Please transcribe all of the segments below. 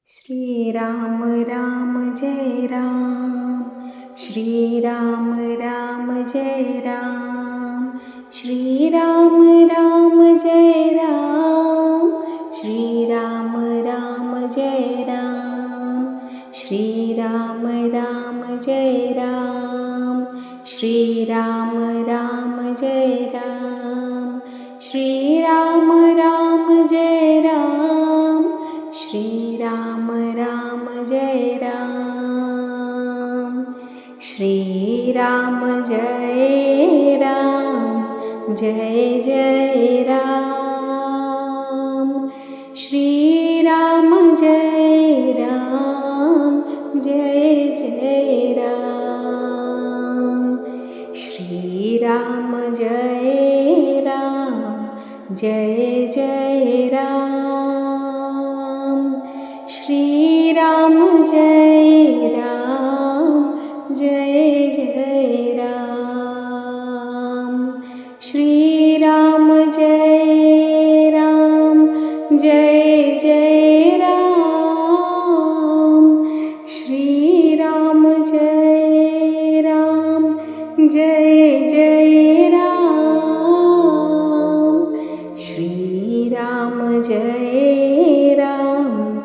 Shriram Ram Jai Ram, Shriram Ram Jai Ram, Shriram Ram Jai Ram, Shriram Ram Jai Ram, Shriram Ram Jai Ram, Shriram Ram Jai Ram, Shriram Ram Jai Ram, Shriram Ram Jai Ram, Shriram Jai Ram, Jai Jai Ram, Shriram Jai Ram, Jai Jai Ram, Shriram Jai Ram, Jai Jai Ram, Shriram Jai Ram, Jai Jai Ram, Shriram Jai Ram, Jai Jai Ram, Shriram Jai Ram, Jai Jai Ram, Shriram Jai Ram,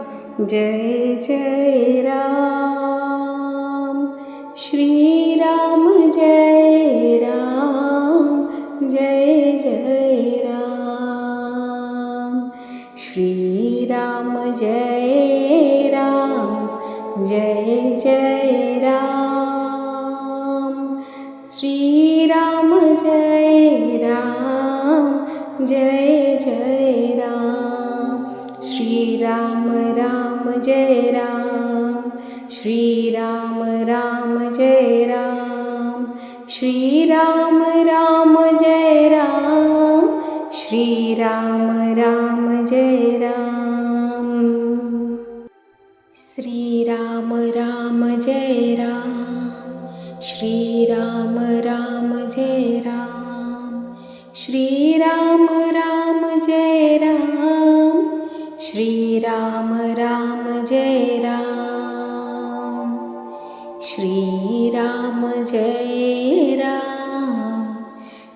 Jai Jai Ram, Shriram Jai Ram, Jai Jai Ram, Shriram Jai Ram, Jai Jai Ram, Shriram Jai Ram, Jai Jai Ram, Shriram Ram Jai Ram, Shriram Ram Jai Ram, Shriram Ram Jai Ram, Shriram Ram Jai Ram, Shriram Ram Jai Ram, Shriram Ram Jai Ram, Shriram Ram Jai Ram, Shriram Ram Jai Ram, Shriram Jai Ram,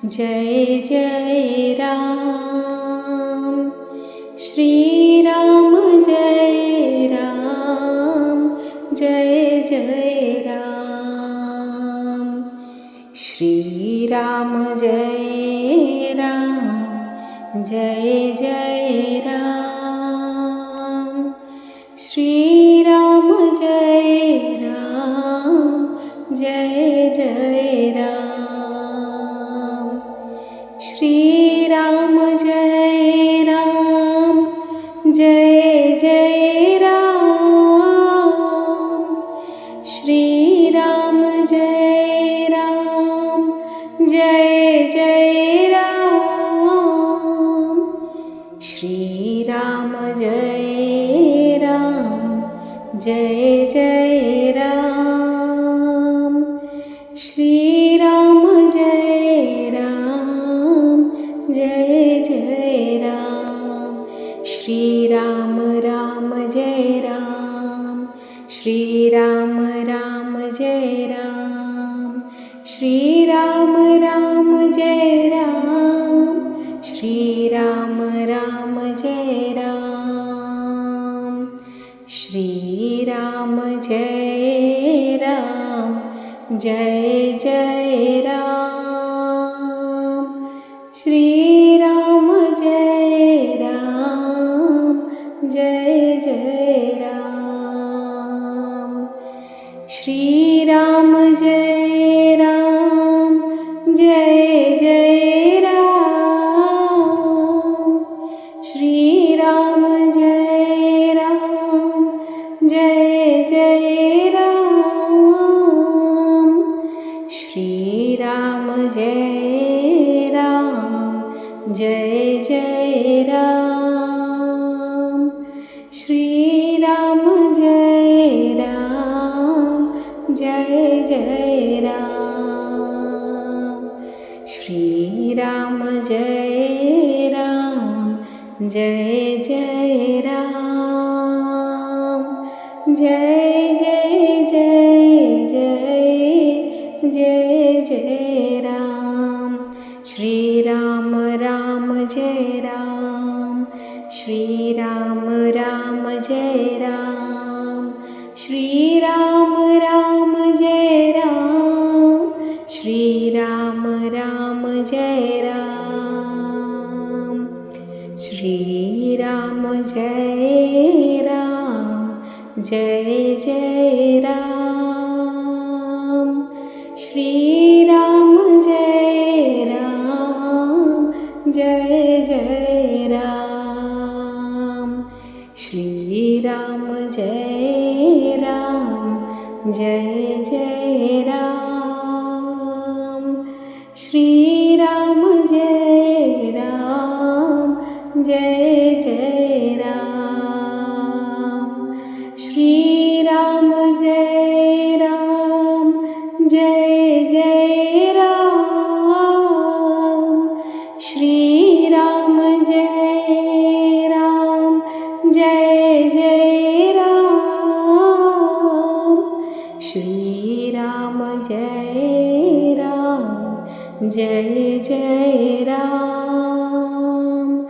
Jai Jai Ram, Shriram Jai Ram, Jai Jai Ram, Shriram Jai Ram, Jai Jai Ram, Shriram Jai Ram, Jai Jai Ram, Shriram Jai Ram, Jai Jai Ram, Shriram Jai Ram, Jai Jai Ram, Shriram Jai Ram, Jai Jai Ram, Shriram Jai Ram, Jai Jai Ram, Shriram Ram Jai Ram, Shriram Ram Jai Ram, Shriram Ram Jai Ram, Shriram Ram Jai Ram, Shriram Jai Ram, Jai Jai Ram, Shriram Jai Ram, Jai Jai Ram, Shriram Jai Ram, Jai Jai Ram, Shriram Jai Ram, Jai Jai Ram, Shriram Jai Ram, Jai Jai Ram, Shriram Jai Ram, Jai Jai Ram, Shriram Jai Ram, Jai Jai Ram, Jai Jai Jai Jai Jai Jai Ram. Shri Ram Ram Jai Ram. Shri Ram Ram Jai Ram. Shri Ram Ram Jai Ram. Shri Ram Ram Jai Ram. Shri Ram Jai Ram. Jai Jai Ram. Shri Ram Jai Ram. Jai Jai Ram. Shri Ram Jai Ram. Jai Jai Ram. Shri Ram Jai Ram. Jai Jai Ram. Shri Ram Jai Ram. Jai Jai Ram. Shri Ram Jai Ram. Jai Jai Ram. Shri Ram Jai Ram. Jai Jai Ram.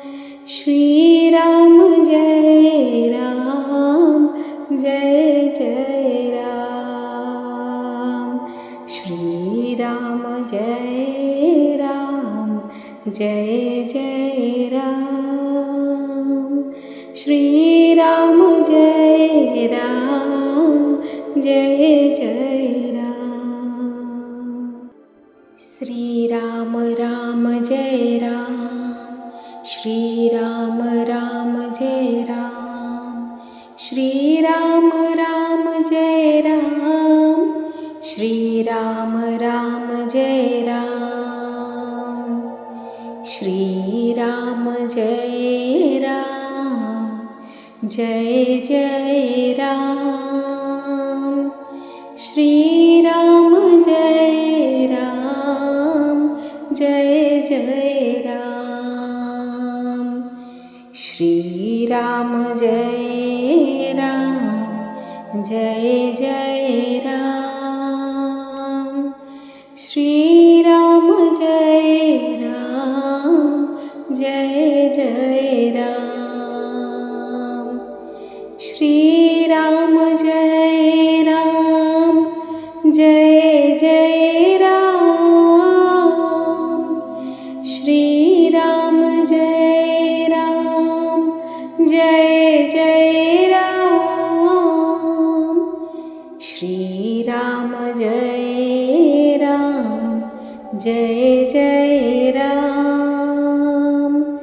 Shri Ram Jai Ram. Jai Jai Ram. Shri Ram Jai Ram. Jai Jai Ram. Shri Ram Jai Ram. Jai Jai Ram. Shri Ram Ram Jai Ram. Shri Ram Ram Jai Ram. Shri Ram Ram Jai Ram. Shri Ram Ram Jai Ram. Shri Ram Jai Ram. Jai Jai Ram. Shri Ram Jai Ram. Jai Jai Ram. Shri Ram Jai Ram. Jai Jai Ram. Shri Ram Jai Ram. Jai Jai Ram. Shri Ram Jai Ram. Jai Jai Ram. Shri Ram Jai Ram. Jai Jai Ram. Shri Ram Jai Ram. Jai Jai Ram.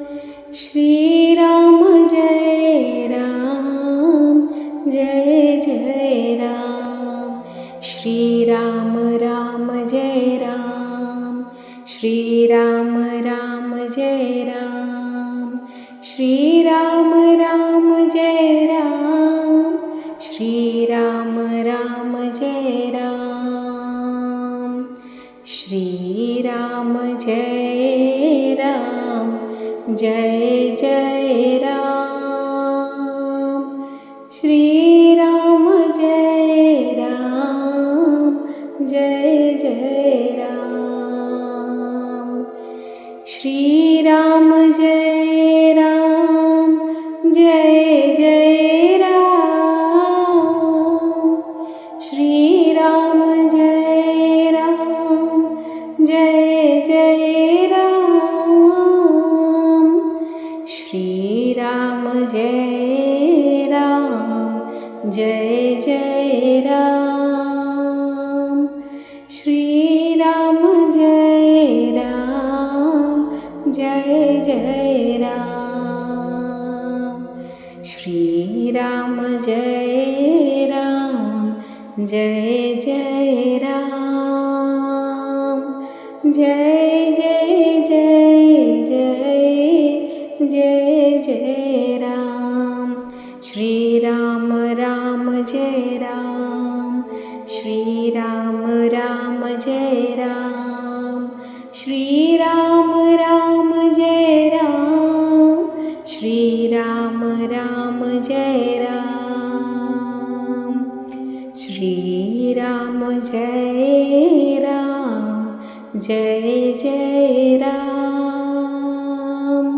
Shri Ram Jai Ram. Jai Jai Ram. Shri Ram Ram Jai Ram. Shri Ram Ram Jai Ram. Shri Ram Ram Jai Ram. Shri Ram Ram Jai Ram. Shri Ram Jai Ram. Jai Jai Ram. Shri Ram Jai Ram. Jai Jai Ram. Shri Ram Jai Ram. Jai Jai Ram. Shri Ram Jai Ram. Jai Jai Ram. Shri Ram Jai Ram. Jai Jai Ram. Shri Ram Jai Ram. Jai Jai Ram. Shri Ram Jai Ram. Jai Jai Ram. Jai Jai Jai Jai Jai Jai Ram. Shri Ram Ram Jai Ram. Shri Ram Ram Jai Ram. Shri Ram Ram Jai Ram. Shri Ram Ram Jai Ram. Shriram Jai Ram Jai Jai Ram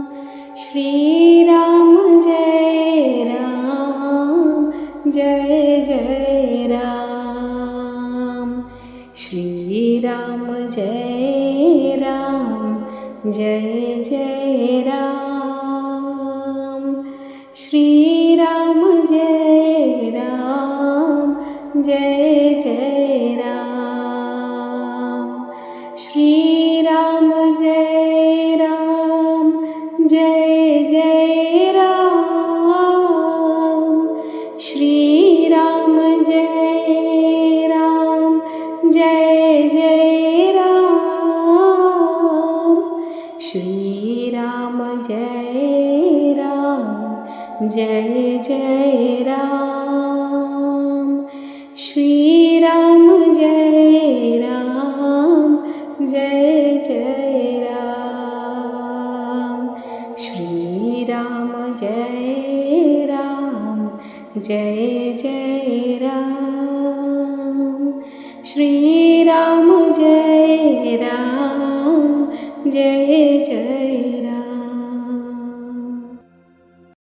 Shriram Jai Ram Jai Jai Ram Shriram Jai Ram Jai Jai Ram Shriram Jai Ram Jai Jai Ram Shriram Jai Ram Jai Jai Ram Shriram Jai Ram Jai Jai Ram Shriram Jai Ram Jai Jai Ram Shriram Jai Ram Jai Jai Ram Shriram Jai Ram Jai Jai Ram Shriram Jai Ram Jai Jai Ram.